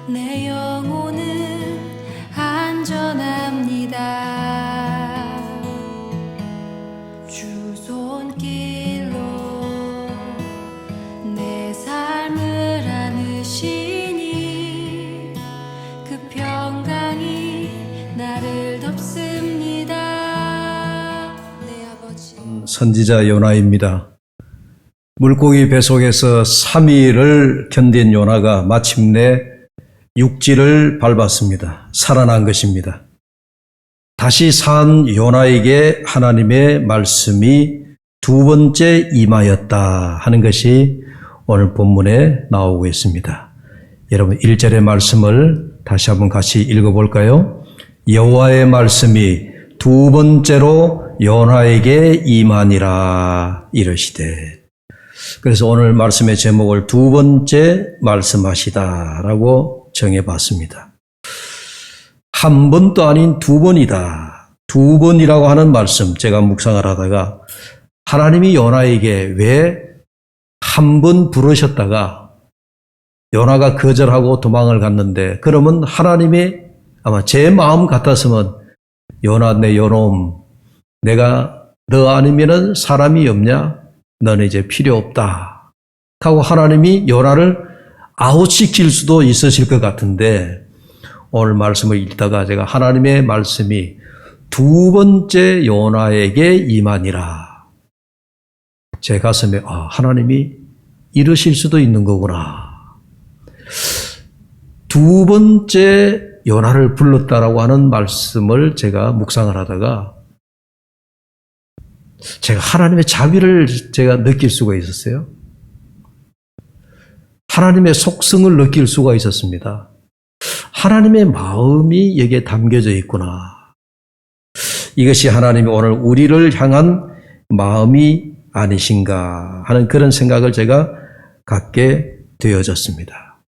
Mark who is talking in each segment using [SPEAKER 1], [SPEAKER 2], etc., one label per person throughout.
[SPEAKER 1] 내 영혼은 안전합니다. 주 손길로 내 삶을 안으시니 그 평강이 나를 덮습니다. 내 아버지.
[SPEAKER 2] 선지자 요나입니다. 물고기 뱃속에서 3일을 견딘 요나가 마침내 육지를 밟았습니다. 살아난 것입니다. 다시 산 요나에게 하나님의 말씀이 두 번째 임하였다 하는 것이 오늘 본문에 나오고 있습니다. 여러분 1절의 말씀을 다시 한번 같이 읽어볼까요? 여호와의 말씀이 두 번째로 요나에게 임하니라 이르시되. 그래서 오늘 말씀의 제목을 두 번째 말씀하시다라고 정해봤습니다. 한 번도 아닌 두 번이다. 두 번이라고 하는 말씀 제가 묵상을 하다가 하나님이 요나에게 왜 한 번 부르셨다가 요나가 거절하고 도망을 갔는데 그러면 하나님이 아마 제 마음 같았으면 요나 내 요놈 내가 너 아니면은 사람이 없냐? 너는 이제 필요 없다 하고 하나님이 요나를 아웃시킬 수도 있으실 것 같은데 오늘 말씀을 읽다가 제가 하나님의 말씀이 두 번째 요나에게 임하니라. 제 가슴에 하나님이 이러실 수도 있는 거구나. 두 번째 요나를 불렀다라고 하는 말씀을 제가 묵상을 하다가 제가 하나님의 자비를 제가 느낄 수가 있었어요. 하나님의 속성을 느낄 수가 있었습니다. 하나님의 마음이 여기에 담겨져 있구나. 이것이 하나님이 오늘 우리를 향한 마음이 아니신가 하는 그런 생각을 제가 갖게 되어졌습니다.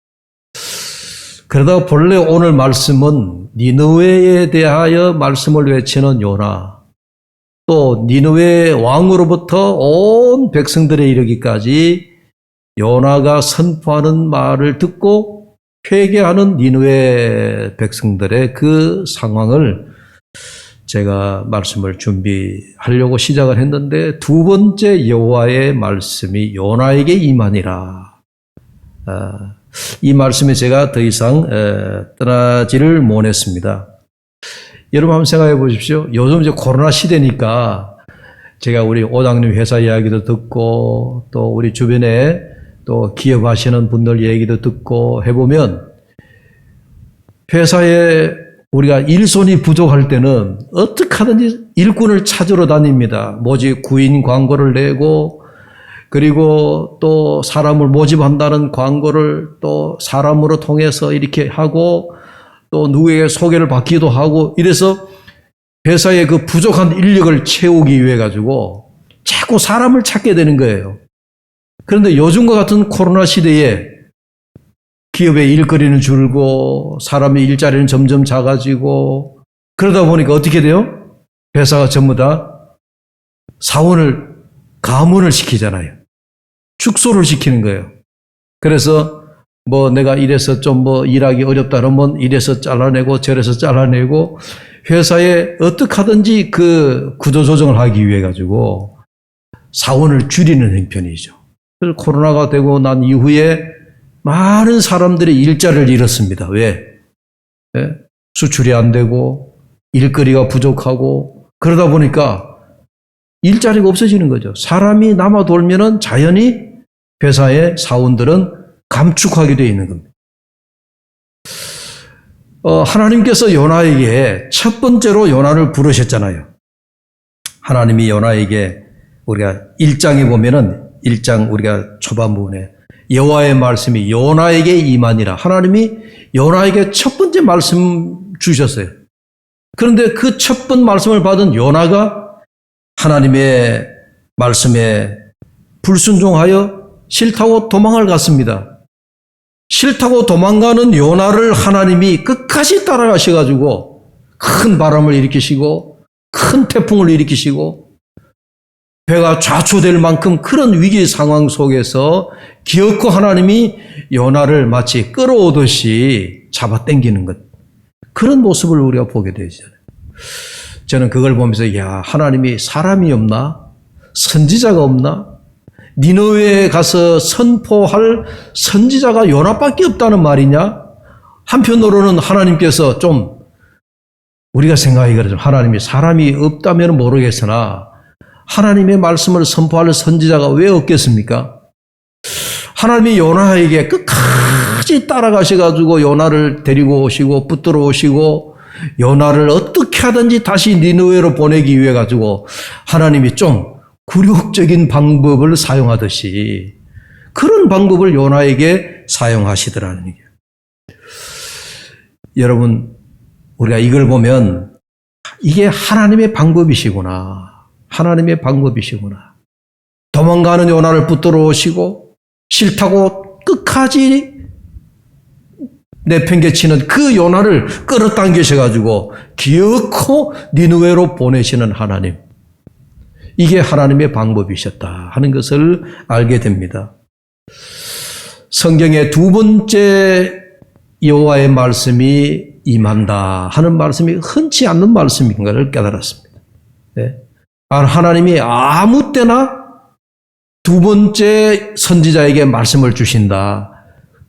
[SPEAKER 2] 그러다 본래 오늘 말씀은 니느웨에 대하여 말씀을 외치는 요나, 또 니느웨 왕으로부터 온 백성들에 이르기까지 요나가 선포하는 말을 듣고 회개하는 니느웨 백성들의 그 상황을 제가 말씀을 준비하려고 시작을 했는데 두 번째 여호와의 말씀이 요나에게 임하니라. 이 말씀에 제가 더 이상 떠나지를 못했습니다. 여러분 한번 생각해 보십시오. 요즘 이제 코로나 시대니까 제가 우리 오장님 회사 이야기도 듣고 또 우리 주변에 또 기업하시는 분들 얘기도 듣고 해보면 회사에 우리가 일손이 부족할 때는 어떻게 하든지 일꾼을 찾으러 다닙니다. 모집 구인 광고를 내고 그리고 또 사람을 모집한다는 광고를 또 사람으로 통해서 이렇게 하고 또 누구에게 소개를 받기도 하고 이래서 회사의 그 부족한 인력을 채우기 위해 가지고 자꾸 사람을 찾게 되는 거예요. 그런데 요즘과 같은 코로나 시대에 기업의 일거리는 줄고 사람의 일자리는 점점 작아지고 그러다 보니까 어떻게 돼요? 회사가 전부 다 사원을 가문을 시키잖아요. 축소를 시키는 거예요. 그래서 내가 이래서 좀 일하기 어렵다 그러면 이래서 잘라내고 저래서 잘라내고 회사에 어떻게 하든지 그 구조조정을 하기 위해 가지고 사원을 줄이는 형편이죠. 그래서 코로나가 되고 난 이후에 많은 사람들이 일자리를 잃었습니다. 왜? 수출이 안 되고 일거리가 부족하고 그러다 보니까 일자리가 없어지는 거죠. 사람이 남아 돌면은 자연히 회사의 사원들은 감축하게 되어 있는 겁니다. 하나님께서 요나에게 첫 번째로 요나를 부르셨잖아요. 하나님이 요나에게 우리가 1장에 보면은 1장 우리가 초반부분에 여호와의 말씀이 요나에게 임하니라. 하나님이 요나에게 첫 번째 말씀 주셨어요. 그런데 그 첫 번 말씀을 받은 요나가 하나님의 말씀에 불순종하여 싫다고 도망을 갔습니다. 싫다고 도망가는 요나를 하나님이 끝까지 따라가셔가지고 큰 바람을 일으키시고 큰 태풍을 일으키시고 배가 좌초될 만큼 그런 위기 상황 속에서 기어코 하나님이 요나를 마치 끌어오듯이 잡아당기는 것. 그런 모습을 우리가 보게 되잖아요. 저는 그걸 보면서 야, 하나님이 사람이 없나? 선지자가 없나? 니느웨에 가서 선포할 선지자가 요나밖에 없다는 말이냐? 한편으로는 하나님께서 좀 우리가 생각하기 그러죠. 하나님이 사람이 없다면 모르겠으나 하나님의 말씀을 선포할 선지자가 왜 없겠습니까? 하나님이 요나에게 끝까지 따라가셔가지고 요나를 데리고 오시고 붙들어 오시고 요나를 어떻게 하든지 다시 니느웨로 보내기 위해 가지고 하나님이 좀 굴욕적인 방법을 사용하듯이 그런 방법을 요나에게 사용하시더라는 얘기예요. 여러분, 우리가 이걸 보면 이게 하나님의 방법이시구나. 하나님의 방법이시구나. 도망가는 요나를 붙들어 오시고 싫다고 끝까지 내팽개치는 그 요나를 끌어당기셔가지고 기어코 니느웨로 보내시는 하나님. 이게 하나님의 방법이셨다 하는 것을 알게 됩니다. 성경의 두 번째 여호와의 말씀이 임한다 하는 말씀이 흔치 않는 말씀인 것을 깨달았습니다. 네. 하나님이 아무 때나 두 번째 선지자에게 말씀을 주신다.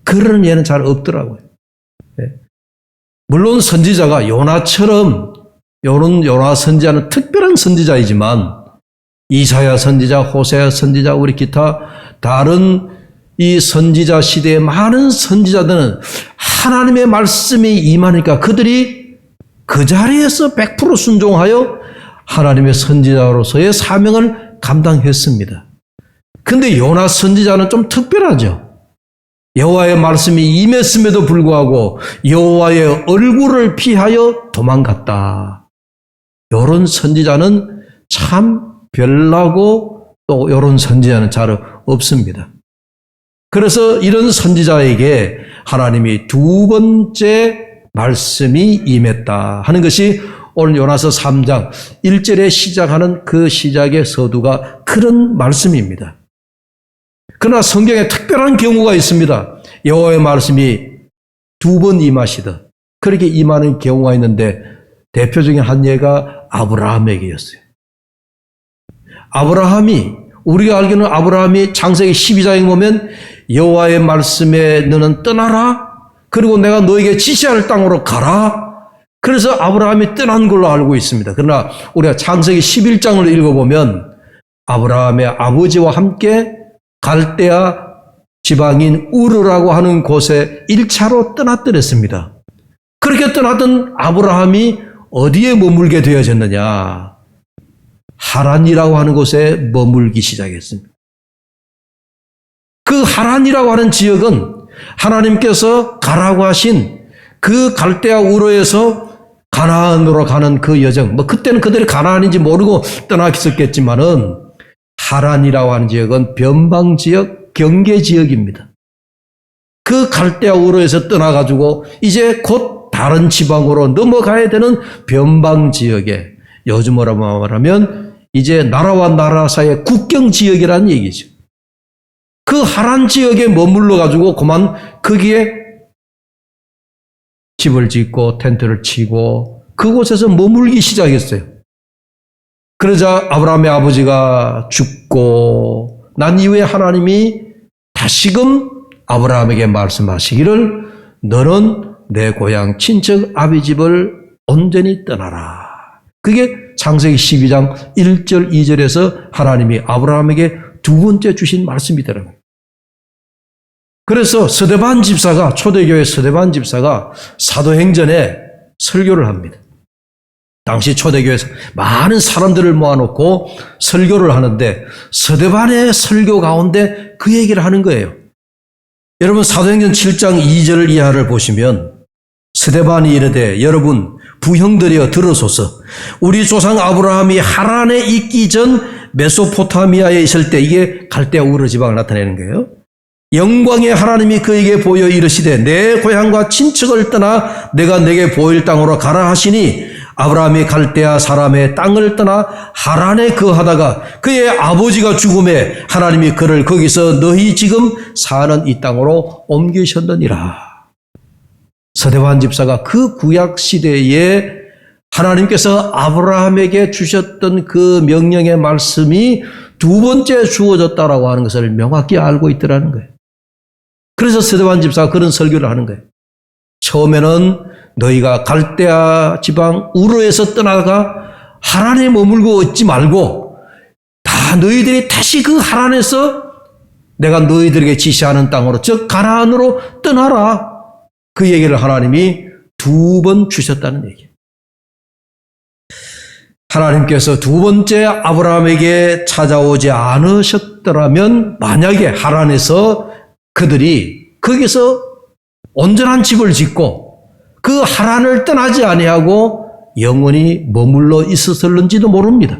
[SPEAKER 2] 그런 예는 잘 없더라고요. 네. 물론 선지자가 요나처럼 요나 선지자는 특별한 선지자이지만 이사야 선지자, 호세아 선지자, 우리 기타 다른 이 선지자 시대의 많은 선지자들은 하나님의 말씀이 임하니까 그들이 그 자리에서 100% 순종하여 하나님의 선지자로서의 사명을 감당했습니다. 근데 요나 선지자는 좀 특별하죠. 여호와의 말씀이 임했음에도 불구하고 여호와의 얼굴을 피하여 도망갔다. 이런 선지자는 참 별나고 또 이런 선지자는 잘 없습니다. 그래서 이런 선지자에게 하나님이 두 번째 말씀이 임했다 하는 것이 오늘 요나서 3장 1절에 시작하는 그 시작의 서두가 그런 말씀입니다. 그러나 성경에 특별한 경우가 있습니다. 여호와의 말씀이 두 번 임하시듯 그렇게 임하는 경우가 있는데 대표적인 한 예가 아브라함에게였어요. 아브라함이 우리가 알기로는 아브라함이 창세기 12장에 보면 여호와의 말씀에 너는 떠나라. 그리고 내가 너에게 지시할 땅으로 가라. 그래서 아브라함이 떠난 걸로 알고 있습니다. 그러나 우리가 창세기 11장을 읽어보면 아브라함의 아버지와 함께 갈대아 지방인 우르라고 하는 곳에 1차로 떠났더랬습니다. 그렇게 떠났던 아브라함이 어디에 머물게 되어졌느냐? 하란이라고 하는 곳에 머물기 시작했습니다. 그 하란이라고 하는 지역은 하나님께서 가라고 하신 그 갈대아 우르에서 가나안으로 가는 그 여정, 그때는 그들이 가나안인지 모르고 떠나있었겠지만은 하란이라고 하는 지역은 변방 지역, 경계 지역입니다. 그 갈대아 우르에서 떠나가지고 이제 곧 다른 지방으로 넘어가야 되는 변방 지역에 요즘으로 말하면 이제 나라와 나라 사이의 국경 지역이라는 얘기죠. 그 하란 지역에 머물러 가지고 그만 거기에 집을 짓고 텐트를 치고 그곳에서 머물기 시작했어요. 그러자 아브라함의 아버지가 죽고 난 이후에 하나님이 다시금 아브라함에게 말씀하시기를 너는 내 고향 친척 아비 집을 온전히 떠나라. 그게 창세기 12장 1절 2절에서 하나님이 아브라함에게 두 번째 주신 말씀이더라고요. 그래서 서대반 집사가 초대교회 서대반 집사가 사도행전에 설교를 합니다. 당시 초대교회에서 많은 사람들을 모아놓고 설교를 하는데 서대반의 설교 가운데 그 얘기를 하는 거예요. 여러분 사도행전 7장 2절 이하를 보시면 스데반이 이르되 여러분 부형들이여 들으소서. 우리 조상 아브라함이 하란에 있기 전 메소포타미아에 있을 때 이게 갈대아 우르 지방을 나타내는 거예요. 영광의 하나님이 그에게 보여 이르시되 내 고향과 친척을 떠나 내가 내게 보일 땅으로 가라 하시니 아브라함이 갈대아 사람의 땅을 떠나 하란에 거하다가 그의 아버지가 죽음에 하나님이 그를 거기서 너희 지금 사는 이 땅으로 옮기셨느니라. 서대환 집사가 그 구약 시대에 하나님께서 아브라함에게 주셨던 그 명령의 말씀이 두 번째 주어졌다라고 하는 것을 명확히 알고 있더라는 거예요. 그래서 서대환 집사가 그런 설교를 하는 거예요. 처음에는 너희가 갈대아 지방 우르에서 떠나가 하란에 머물고 있지 말고 다 너희들이 다시 그 하란에서 내가 너희들에게 지시하는 땅으로 즉 가나안으로 떠나라. 그 얘기를 하나님이 두 번 주셨다는 얘기예요. 하나님께서 두 번째 아브라함에게 찾아오지 않으셨더라면 만약에 하란에서 그들이 거기서 온전한 집을 짓고 그 하란을 떠나지 아니하고 영원히 머물러 있었을는지도 모릅니다.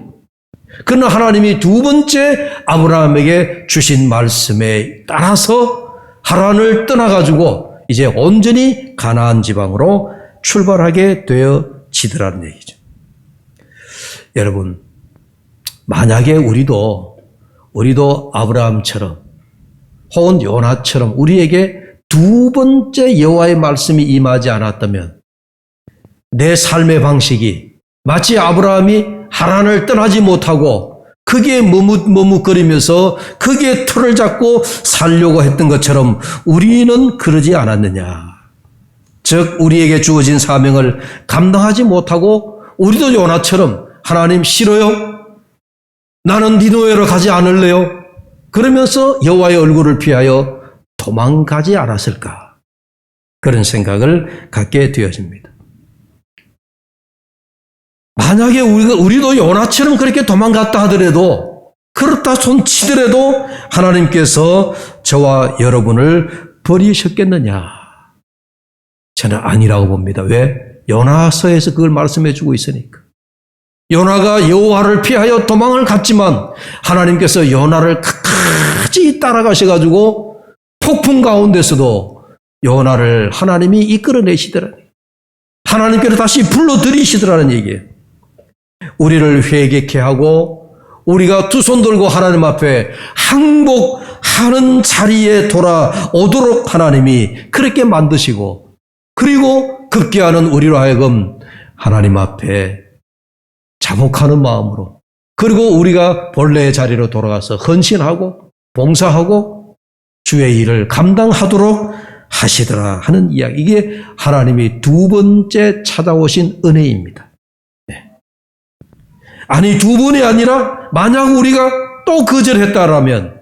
[SPEAKER 2] 그러나 하나님이 두 번째 아브라함에게 주신 말씀에 따라서 하란을 떠나가지고 이제 온전히 가나안 지방으로 출발하게 되어지더라는 얘기죠. 여러분, 만약에 우리도 아브라함처럼 혹은 요나처럼 우리에게 두 번째 여호와의 말씀이 임하지 않았다면 내 삶의 방식이 마치 아브라함이 하란을 떠나지 못하고 거기에 머뭇거리면서 거기에 틀을 잡고 살려고 했던 것처럼 우리는 그러지 않았느냐. 즉 우리에게 주어진 사명을 감당하지 못하고 우리도 요나처럼 하나님 싫어요? 나는 니느웨로 가지 않을래요? 그러면서 여호와의 얼굴을 피하여 도망가지 않았을까? 그런 생각을 갖게 되어집니다. 만약에 우리도 요나처럼 그렇게 도망갔다 하더라도 그렇다 손치더라도 하나님께서 저와 여러분을 버리셨겠느냐? 저는 아니라고 봅니다. 왜? 요나서에서 그걸 말씀해 주고 있으니까. 요나가 여호와를 피하여 도망을 갔지만 하나님께서 요나를 끝까지 따라가셔가지고 폭풍 가운데서도 요나를 하나님이 이끌어내시더라니. 하나님께로 다시 불러들이시더라는 얘기예요. 우리를 회개케 하고 우리가 두 손 들고 하나님 앞에 항복하는 자리에 돌아오도록 하나님이 그렇게 만드시고 그리고 급기야는 우리로 하여금 하나님 앞에 자복하는 마음으로 그리고 우리가 본래의 자리로 돌아가서 헌신하고 봉사하고 주의 일을 감당하도록 하시더라 하는 이야기. 이게 하나님이 두 번째 찾아오신 은혜입니다. 네. 아니 두 번이 아니라 만약 우리가 또 거절했다라면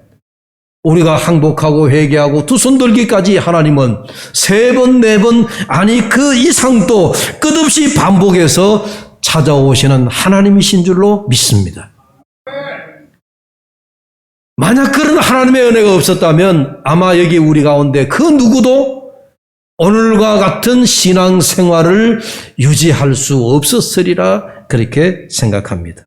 [SPEAKER 2] 우리가 항복하고 회개하고 두 손 들기까지 하나님은 세 번, 네 번 아니 그 이상도 끝없이 반복해서 찾아오시는 하나님이신 줄로 믿습니다. 만약 그런 하나님의 은혜가 없었다면 아마 여기 우리 가운데 그 누구도 오늘과 같은 신앙생활을 유지할 수 없었으리라 그렇게 생각합니다.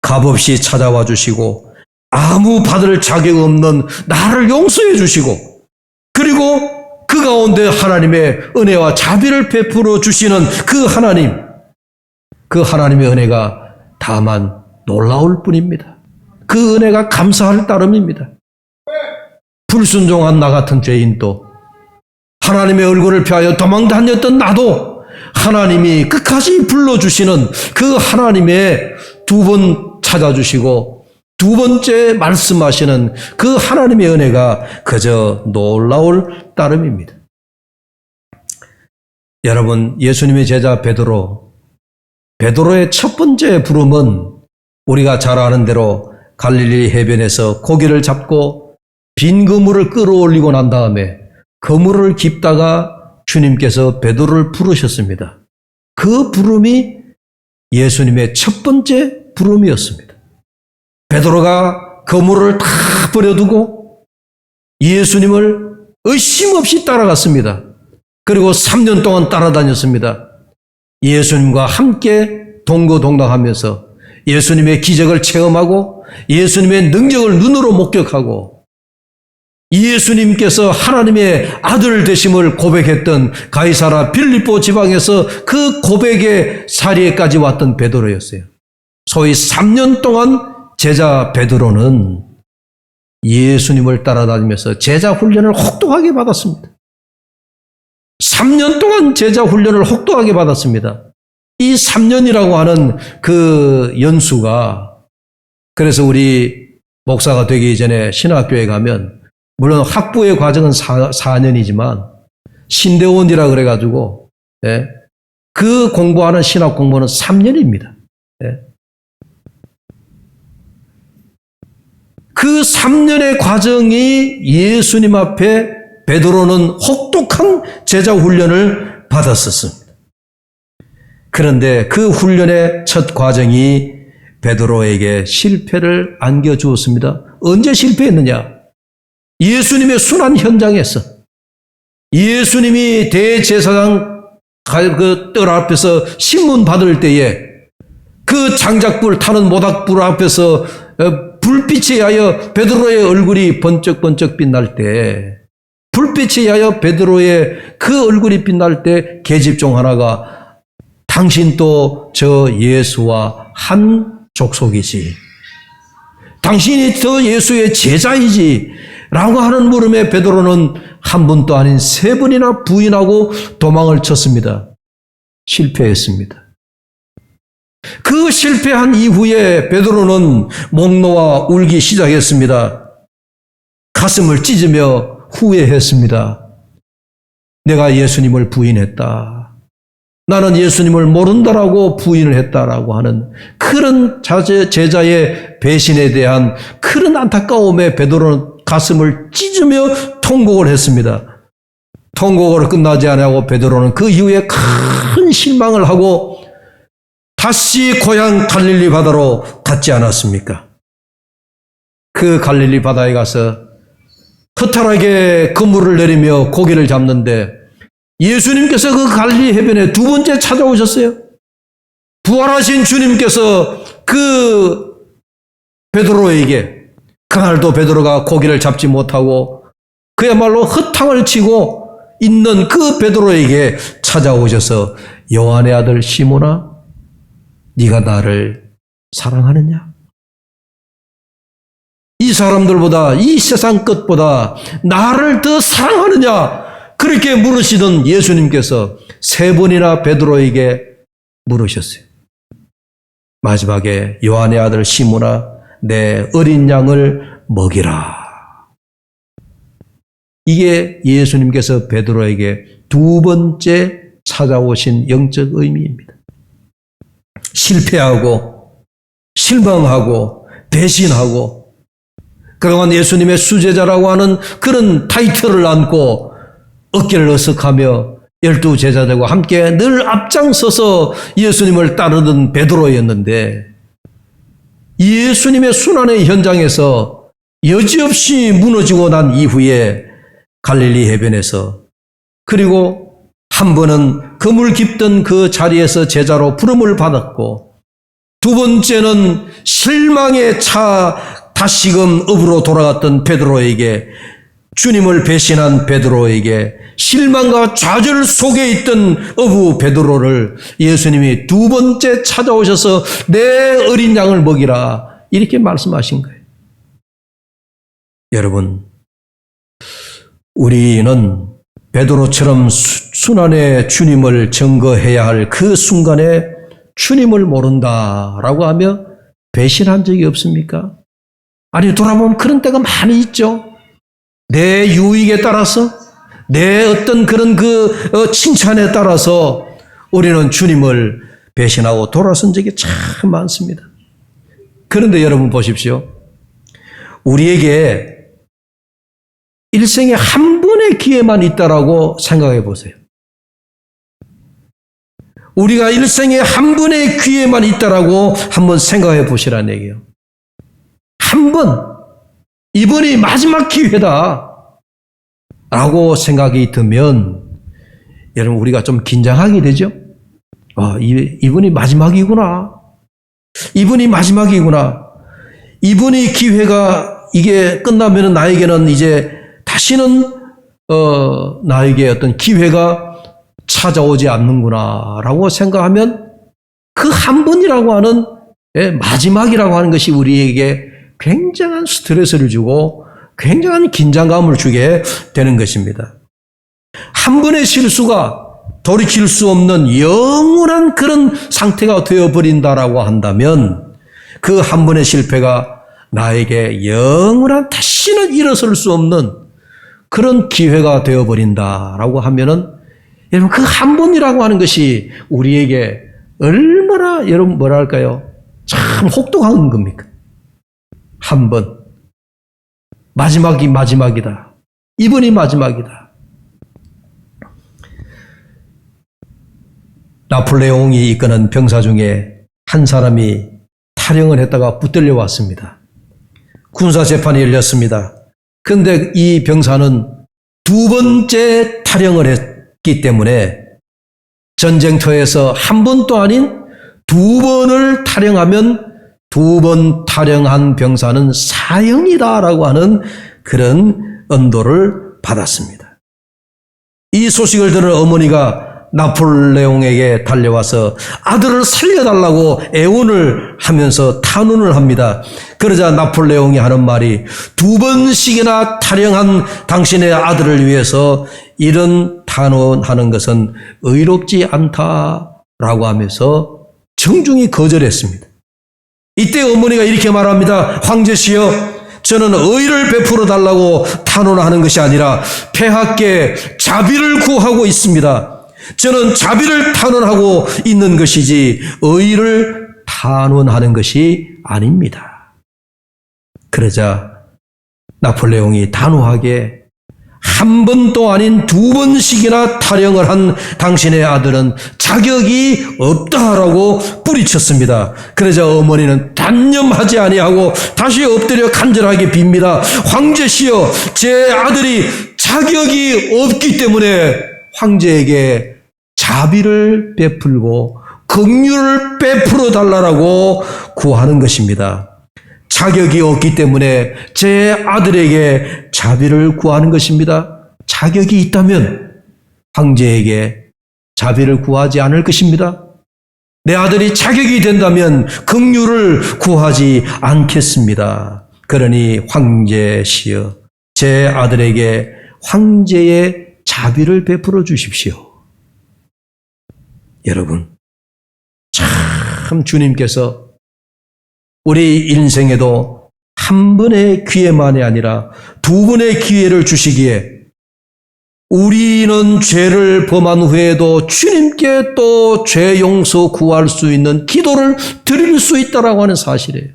[SPEAKER 2] 값없이 찾아와 주시고 아무 받을 자격 없는 나를 용서해 주시고 그리고 그 가운데 하나님의 은혜와 자비를 베풀어 주시는 그 하나님의 은혜가 다만 놀라울 뿐입니다. 그 은혜가 감사할 따름입니다. 불순종한 나 같은 죄인도 하나님의 얼굴을 피하여 도망 다녔던 나도 하나님이 끝까지 불러주시는 그 하나님의 두 번 찾아주시고 두 번째 말씀하시는 그 하나님의 은혜가 그저 놀라울 따름입니다. 여러분, 예수님의 제자 베드로의 첫 번째 부름은 우리가 잘 아는 대로 갈릴리 해변에서 고기를 잡고 빈 그물을 끌어올리고 난 다음에 그물을 깁다가 주님께서 베드로를 부르셨습니다. 그 부름이 예수님의 첫 번째 부름이었습니다. 베드로가 그물을 다 버려두고 예수님을 의심 없이 따라갔습니다. 그리고 3년 동안 따라다녔습니다. 예수님과 함께 동거동락하면서 예수님의 기적을 체험하고 예수님의 능력을 눈으로 목격하고 예수님께서 하나님의 아들 되심을 고백했던 가이사라 빌립보 지방에서 그 고백의 자리에까지 왔던 베드로였어요. 소위 3년 동안 제자 베드로는 예수님을 따라다니면서 제자 훈련을 혹독하게 받았습니다. 3년 동안 제자 훈련을 혹독하게 받았습니다. 이 3년이라고 하는 그 연수가, 그래서 우리 목사가 되기 이전에 신학교에 가면 물론 학부의 과정은 4년이지만 신대원이라 그래가지고 그 공부하는 신학 공부는 3년입니다. 그 3년의 과정이 예수님 앞에 베드로는 혹독한 제자 훈련을 받았었습니다. 그런데 그 훈련의 첫 과정이 베드로에게 실패를 안겨주었습니다. 언제 실패했느냐? 예수님의 순환 현장에서 예수님이 대제사장 그 뜰 앞에서 신문 받을 때에 그 장작불 타는 모닥불 앞에서 불빛에 의하여 베드로의 얼굴이 번쩍번쩍 빛날 때, 불빛에 의하여 베드로의 그 얼굴이 빛날 때 계집종 하나가 당신도 저 예수와 한 족속이지, 당신이 저 예수의 제자이지 라고 하는 물음에 베드로는 한 번도 아닌 3번이나 부인하고 도망을 쳤습니다. 실패했습니다. 그 실패한 이후에 베드로는 목 놓아 울기 시작했습니다. 가슴을 찢으며 후회했습니다. 내가 예수님을 부인했다. 나는 예수님을 모른다라고 부인을 했다라고 하는 그런 제자의 배신에 대한 그런 안타까움에 베드로는 가슴을 찢으며 통곡을 했습니다. 통곡을 끝나지 않고 베드로는 그 이후에 큰 실망을 하고 다시 고향 갈릴리 바다로 갔지 않았습니까? 그 갈릴리 바다에 가서 허탈하게 그물을 내리며 고기를 잡는데 예수님께서 그 갈릴리 해변에 2번째 찾아오셨어요. 부활하신 주님께서 그 베드로에게, 그날도 베드로가 고기를 잡지 못하고 그야말로 허탕을 치고 있는 그 베드로에게 찾아오셔서 요한의 아들 시몬아, 네가 나를 사랑하느냐? 이 사람들보다, 이 세상 끝보다 나를 더 사랑하느냐? 그렇게 물으시던 예수님께서 3번이나 베드로에게 물으셨어요. 마지막에 요한의 아들 시몬아, 내 어린 양을 먹이라. 이게 예수님께서 베드로에게 2번째 찾아오신 영적 의미입니다. 실패하고 실망하고 배신하고 그동안 예수님의 수제자라고 하는 그런 타이틀을 안고 어깨를 어석하며 12제자들과 함께 늘 앞장서서 예수님을 따르던 베드로였는데, 예수님의 순환의 현장에서 여지없이 무너지고 난 이후에 갈릴리 해변에서, 그리고 한 번은 그물 깊던 그 자리에서 제자로 부름을 받았고, 2번째는 실망에 차 다시금 업으로 돌아갔던 베드로에게, 주님을 배신한 베드로에게, 실망과 좌절 속에 있던 어부 베드로를 예수님이 2번째 찾아오셔서 내 어린 양을 먹이라, 이렇게 말씀하신 거예요. 여러분, 우리는 베드로처럼 순환의 주님을 증거해야 할 그 순간에 주님을 모른다라고 하며 배신한 적이 없습니까? 아니, 돌아보면 그런 때가 많이 있죠. 내 유익에 따라서, 내 어떤 그런 칭찬에 따라서 우리는 주님을 배신하고 돌아선 적이 참 많습니다. 그런데 여러분 보십시오. 우리에게 일생에 한 번의 기회만 있다라고 생각해 보세요. 우리가 일생에 한 번의 기회만 있다라고 한번 생각해 보시라는 얘기예요. 한 번, 이번이 마지막 기회다 라고 생각이 들면 여러분, 우리가 좀 긴장하게 되죠. 이번이 마지막이구나. 이번이 마지막이구나. 이번이 기회가 이게 끝나면 나에게는 이제 다시는 나에게 어떤 기회가 찾아오지 않는구나라고 생각하면 그 한 번이라고 하는 마지막이라고 하는 것이 우리에게 굉장한 스트레스를 주고 굉장한 긴장감을 주게 되는 것입니다. 한 번의 실수가 돌이킬 수 없는 영원한 그런 상태가 되어버린다라고 한다면 그 한 번의 실패가 나에게 영원한 다시는 일어설 수 없는 그런 기회가 되어버린다라고 하면은 여러분 그 한 번이라고 하는 것이 우리에게 얼마나 여러분 뭐랄까요? 참 혹독한 겁니까? 한 번. 마지막이 마지막이다. 이번이 마지막이다. 나폴레옹이 이끄는 병사 중에 한 사람이 탈영을 했다가 붙들려 왔습니다. 군사 재판이 열렸습니다. 그런데 이 병사는 두 번째 탈영을 했기 때문에 전쟁터에서 한 번도 아닌 두 번을 탈영하면 두 번 탈영한 병사는 사형이다라고 하는 그런 언도를 받았습니다. 이 소식을 들은 어머니가 나폴레옹에게 달려와서 아들을 살려달라고 애원을 하면서 탄원을 합니다. 그러자 나폴레옹이 하는 말이 두 번씩이나 탈영한 당신의 아들을 위해서 이런 탄원하는 것은 의롭지 않다라고 하면서 정중히 거절했습니다. 이때 어머니가 이렇게 말합니다. 황제시여, 저는 의를 베풀어 달라고 탄원하는 것이 아니라 폐하께 자비를 구하고 있습니다. 저는 자비를 탄원하고 있는 것이지 의를 탄원하는 것이 아닙니다. 그러자 나폴레옹이 단호하게 한 번도 아닌 두 번씩이나 탈영을 한 당신의 아들은 자격이 없다라고 뿌리쳤습니다. 그러자 어머니는 단념하지 아니하고 다시 엎드려 간절하게 빕니다. 황제시여, 제 아들이 자격이 없기 때문에 황제에게 자비를 베풀고 긍휼을 베풀어 달라고 구하는 것입니다. 자격이 없기 때문에 제 아들에게 자비를 구하는 것입니다. 자격이 있다면 황제에게 자비를 구하지 않을 것입니다. 내 아들이 자격이 된다면 긍휼을 구하지 않겠습니다. 그러니 황제시여, 제 아들에게 황제의 자비를 베풀어 주십시오. 여러분, 참 주님께서 우리 인생에도 한 번의 기회만이 아니라 두 번의 기회를 주시기에 우리는 죄를 범한 후에도 주님께 또 죄 용서 구할 수 있는 기도를 드릴 수 있다라고 하는 사실이에요.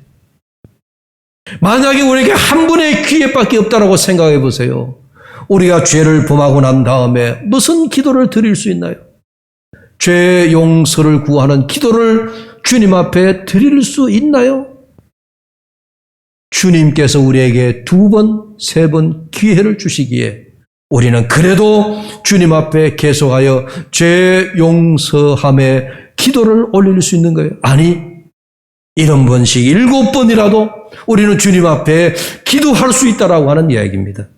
[SPEAKER 2] 만약에 우리에게 한 번의 기회밖에 없다라고 생각해 보세요. 우리가 죄를 범하고 난 다음에 무슨 기도를 드릴 수 있나요? 죄 용서를 구하는 기도를 주님 앞에 드릴 수 있나요? 주님께서 우리에게 두 번, 세 번 기회를 주시기에 우리는 그래도 주님 앞에 계속하여 죄 용서함의 기도를 올릴 수 있는 거예요. 아니, 7번씩 7번이라도 우리는 주님 앞에 기도할 수 있다라고 하는 이야기입니다.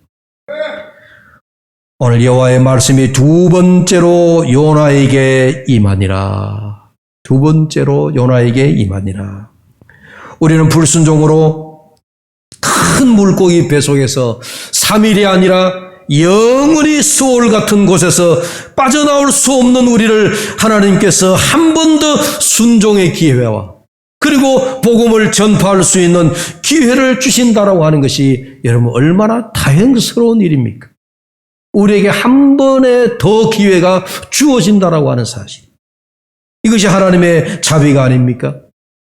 [SPEAKER 2] 오늘 여호와의 말씀이 두 번째로 요나에게 임하니라. 두 번째로 요나에게 임하니라. 우리는 불순종으로 큰 물고기 뱃속에서 3일이 아니라 영원히 수월 같은 곳에서 빠져나올 수 없는 우리를 하나님께서 한 번 더 순종의 기회와 그리고 복음을 전파할 수 있는 기회를 주신다라고 하는 것이 여러분 얼마나 다행스러운 일입니까? 우리에게 한 번의 더 기회가 주어진다라고 하는 사실. 이것이 하나님의 자비가 아닙니까?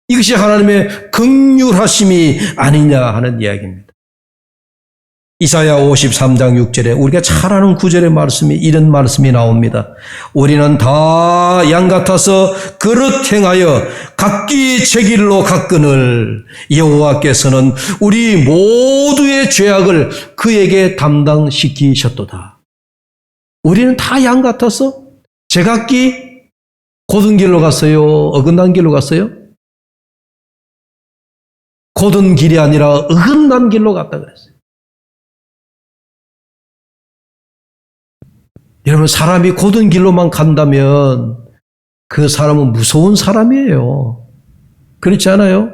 [SPEAKER 2] 이것이 하나님의 긍휼하심이 아니냐 하는 이야기입니다. 이사야 53장 6절에 우리가 잘 아는 구절의 말씀이 이런 말씀이 나옵니다. 우리는 다 양 같아서 그릇 행하여 각기 제 길로 갔거늘 여호와께서는 우리 모두의 죄악을 그에게 담당시키셨도다. 우리는 다 양 같아서 제각기 곧은 길로 갔어요? 어긋난 길로 갔어요? 곧은 길이 아니라 어긋난 길로 갔다 그랬어요. 여러분, 사람이 고든 길로만 간다면 그 사람은 무서운 사람이에요. 그렇지 않아요?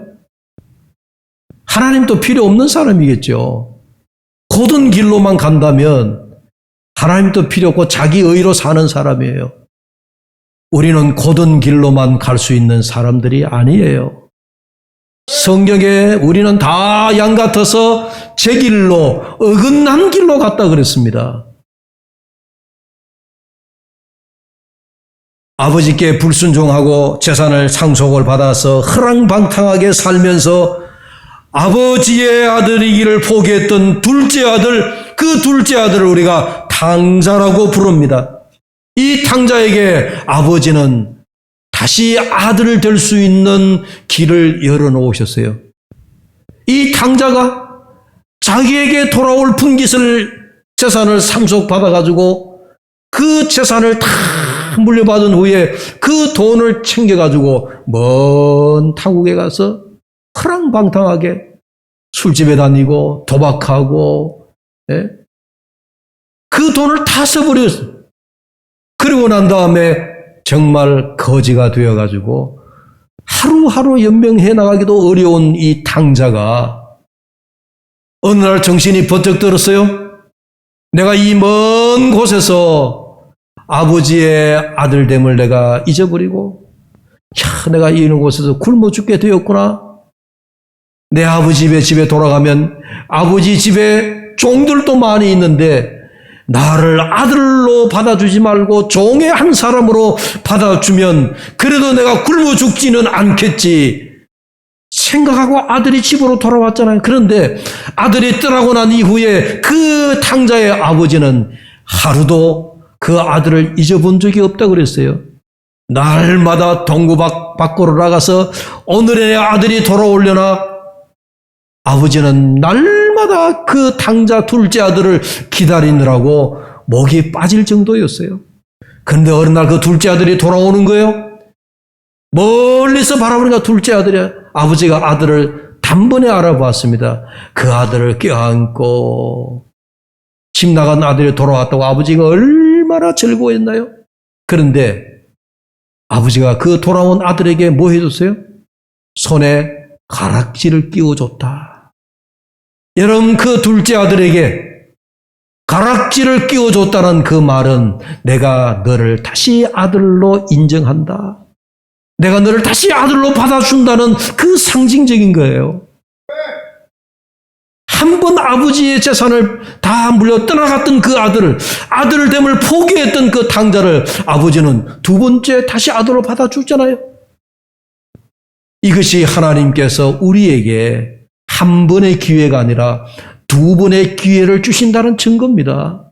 [SPEAKER 2] 하나님도 필요 없는 사람이겠죠. 고든 길로만 간다면 하나님도 필요 없고 자기 의로 사는 사람이에요. 우리는 고든 길로만 갈 수 있는 사람들이 아니에요. 성경에 우리는 다 양 같아서 제 길로, 어긋난 길로 갔다 그랬습니다. 아버지께 불순종하고 재산을 상속을 받아서 허랑방탕하게 살면서 아버지의 아들이기를 포기했던 둘째 아들, 그 둘째 아들을 우리가 탕자라고 부릅니다. 이 탕자에게 아버지는 다시 아들을 될 수 있는 길을 열어놓으셨어요. 이 탕자가 자기에게 돌아올 분깃을 재산을 상속받아가지고 그 재산을 다 물려받은 후에 그 돈을 챙겨가지고 먼 타국에 가서 허랑방탕하게 술집에 다니고 도박하고, 예? 그 돈을 다 써버렸어요. 그리고 난 다음에 정말 거지가 되어가지고 하루하루 연명해 나가기도 어려운 이 탕자가 어느 날 정신이 번쩍 들었어요. 내가 이 먼 곳에서 아버지의 아들됨을 내가 잊어버리고, 내가 이런 곳에서 굶어 죽게 되었구나. 내 아버지 집에 돌아가면 아버지 집에 종들도 많이 있는데 나를 아들로 받아주지 말고 종의 한 사람으로 받아주면 그래도 내가 굶어 죽지는 않겠지 생각하고 아들이 집으로 돌아왔잖아요. 그런데 아들이 떠나고 난 이후에 그 탕자의 아버지는 하루도 그 아들을 잊어본 적이 없다 그랬어요. 날마다 동구 밖으로 나가서 오늘의 내 아들이 돌아오려나, 아버지는 날마다 그 탕자 둘째 아들을 기다리느라고 목이 빠질 정도였어요. 그런데 어느 날 그 둘째 아들이 돌아오는 거예요. 멀리서 바라보니까 둘째 아들이, 아버지가 아들을 단번에 알아봤습니다. 그 아들을 껴안고 집 나간 아들이 돌아왔다고 아버지가 얼마나 즐거워했나요? 그런데 아버지가 그 돌아온 아들에게 뭐 해줬어요? 손에 가락지를 끼워줬다. 여러분, 그 둘째 아들에게 가락지를 끼워줬다는 그 말은 내가 너를 다시 아들로 인정한다, 내가 너를 다시 아들로 받아준다는 그 상징적인 거예요. 한 번 아버지의 재산을 다 물려 떠나갔던 그 아들됨을 포기했던 그 탕자를 아버지는 두 번째 다시 아들로 받아주잖아요. 이것이 하나님께서 우리에게 한 번의 기회가 아니라 두 번의 기회를 주신다는 증거입니다.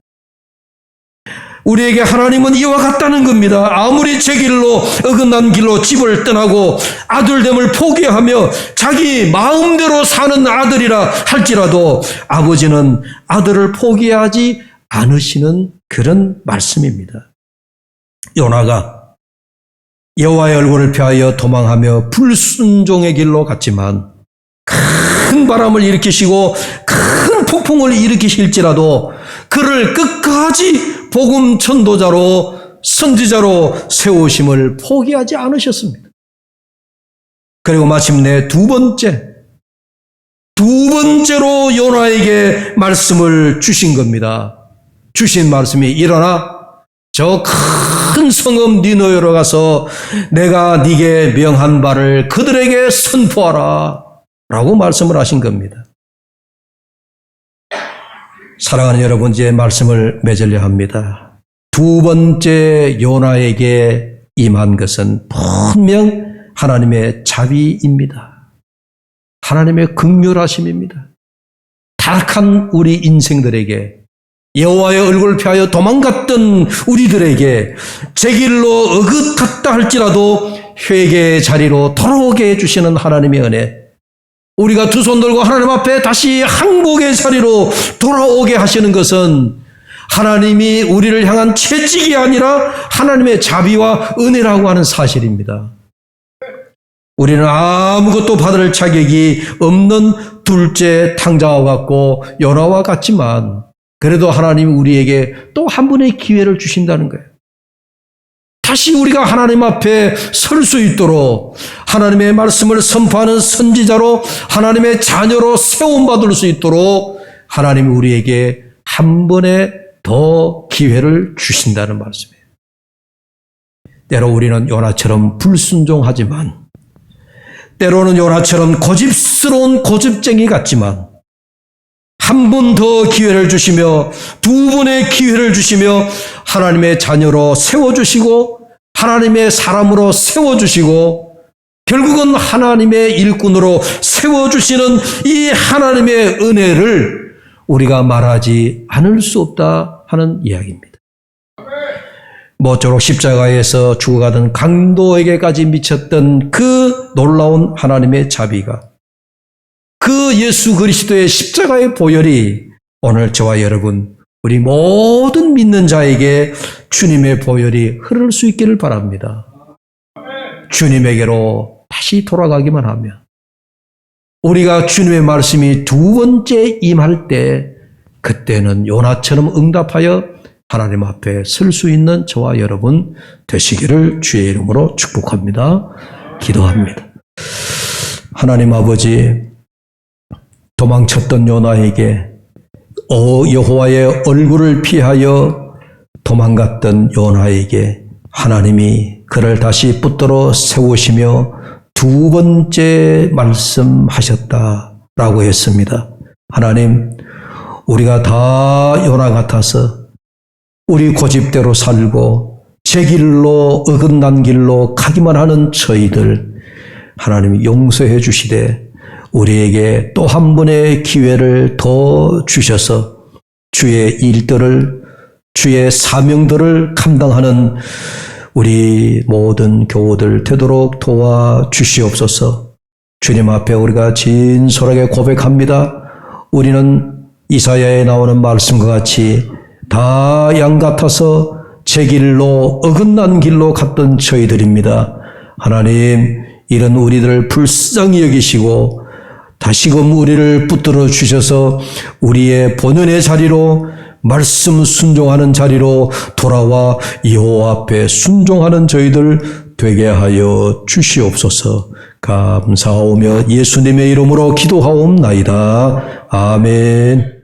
[SPEAKER 2] 우리에게 하나님은 이와 같다는 겁니다. 아무리 제 길로, 어긋난 길로 집을 떠나고 아들됨을 포기하며 자기 마음대로 사는 아들이라 할지라도 아버지는 아들을 포기하지 않으시는 그런 말씀입니다. 요나가 여호와의 얼굴을 피하여 도망하며 불순종의 길로 갔지만 큰 바람을 일으키시고 큰 폭풍을 일으키실지라도 그를 끝까지 복음 전도자로, 선지자로 세우심을 포기하지 않으셨습니다. 그리고 마침내 두 번째로 요나에게 말씀을 주신 겁니다. 주신 말씀이, 일어나 저 큰 성읍 니느웨로 가서 내가 네게 명한 바를 그들에게 선포하라 라고 말씀을 하신 겁니다. 사랑하는 여러분, 이제 말씀을 맺으려 합니다. 두 번째 요나에게 임한 것은 분명 하나님의 자비입니다. 하나님의 긍휼하심입니다. 타락한 우리 인생들에게, 여호와의 얼굴을 피하여 도망갔던 우리들에게 제 길로 어긋났다 할지라도 회개의 자리로 돌아오게 해주시는 하나님의 은혜, 우리가 두 손 들고 하나님 앞에 다시 항복의 자리로 돌아오게 하시는 것은 하나님이 우리를 향한 채찍이 아니라 하나님의 자비와 은혜라고 하는 사실입니다. 우리는 아무것도 받을 자격이 없는 둘째 탕자와 같고 요나와 같지만 그래도 하나님이 우리에게 또 한 번의 기회를 주신다는 거예요. 다시 우리가 하나님 앞에 설 수 있도록 하나님의 말씀을 선포하는 선지자로 하나님의 자녀로 세움받을 수 있도록 하나님이 우리에게 한 번에 더 기회를 주신다는 말씀이에요. 때로 우리는 요나처럼 불순종하지만 때로는 요나처럼 고집스러운 고집쟁이 같지만 한 번 더 기회를 주시며 두 번의 기회를 주시며 하나님의 자녀로 세워주시고 하나님의 사람으로 세워주시고 결국은 하나님의 일꾼으로 세워주시는 이 하나님의 은혜를 우리가 말하지 않을 수 없다 하는 이야기입니다. 모쪼록 십자가에서 죽어가던 강도에게까지 미쳤던 그 놀라운 하나님의 자비가 그 예수 그리스도의 십자가의 보혈이 오늘 저와 여러분 우리 모든 믿는 자에게 주님의 보혈이 흐를 수 있기를 바랍니다. 주님에게로 다시 돌아가기만 하면 우리가 주님의 말씀이 두 번째 임할 때 그때는 요나처럼 응답하여 하나님 앞에 설 수 있는 저와 여러분 되시기를 주의 이름으로 축복합니다. 기도합니다. 하나님 아버지, 도망쳤던 요나에게 여호와의 얼굴을 피하여 도망갔던 요나에게 하나님이 그를 다시 붙들어 세우시며 두 번째 말씀하셨다라고 했습니다. 하나님, 우리가 다 요나 같아서 우리 고집대로 살고 제 길로 어긋난 길로 가기만 하는 저희들 하나님이 용서해 주시되 우리에게 또 한 번의 기회를 더 주셔서 주의 일들을 주의 사명들을 감당하는 우리 모든 교우들 되도록 도와주시옵소서. 주님 앞에 우리가 진솔하게 고백합니다. 우리는 이사야에 나오는 말씀과 같이 다 양 같아서 제 길로 어긋난 길로 갔던 저희들입니다. 하나님, 이런 우리들을 불쌍히 여기시고 다시금 우리를 붙들어 주셔서 우리의 본연의 자리로 말씀 순종하는 자리로 돌아와 여호와 앞에 순종하는 저희들 되게 하여 주시옵소서. 감사하오며 예수님의 이름으로 기도하옵나이다. 아멘.